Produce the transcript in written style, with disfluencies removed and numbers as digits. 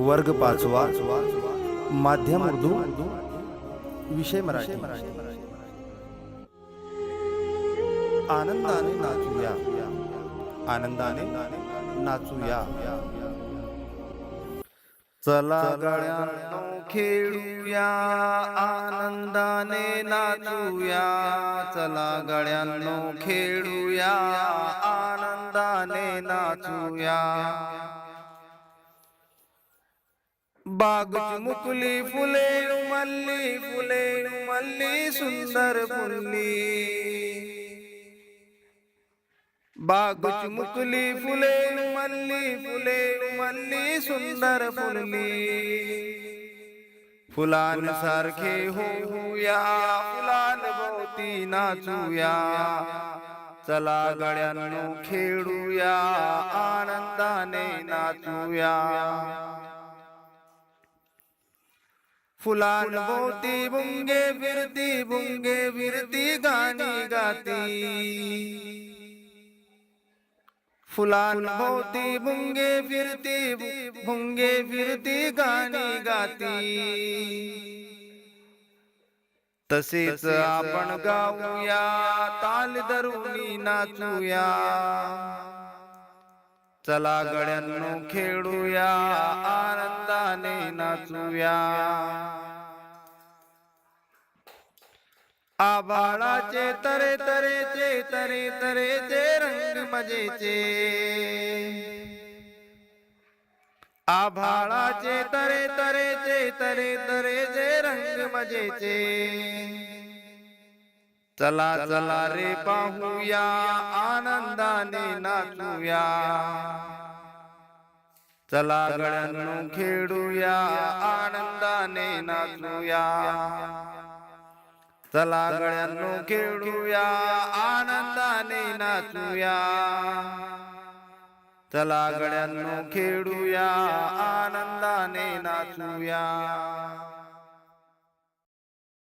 वर्ग 5वा माध्यम उर्दू विषय मराठी। आनंदाने नाचूया, आनंदाने नाचूया, चला गळ्यांनो खेळूया, आनंदाने नाचूया, चला गळ्यांनो खेळूया, आनंदाने नाचूया। बाग मुकुली फुले उमलली, फुले उमलली सुंदर फुलली, बाग मुकुली फुले उमलली, फुले उमलली सुंदर फुलली। फुलांसारखे होऊया, फुलांभोवती नाचूया, चला गळ्यांनो खेळूया, आनंदाने नाचूया। फुलांभोवती भुंगे फिरती, भुंगे फिरती गाणी गाती, फुलांभोवती भुंगे फिरती, भुंगे फिरती गाणी गाती। तसेच आपण गाऊया, ताल धरूनी नाचूया, चला गळ्यांनो खेळूया, आनंदाने नाचूया। आभाळाचे तरे तरेचे, तरे तरेचे रंग मजेचे, आभाळाचे तरे तरेचे, तरे तरेचे रंग मजेचे। चला चला रे पाहूया, आनंदाने नाचूया, चला गळ्यांनो खेळूया, आनंदाने नाचूया, चला गळ्यांनो खेळूया, आनंदाने नाचूया, चला गळ्यांनो खेळूया, आनंदाने नाचूया।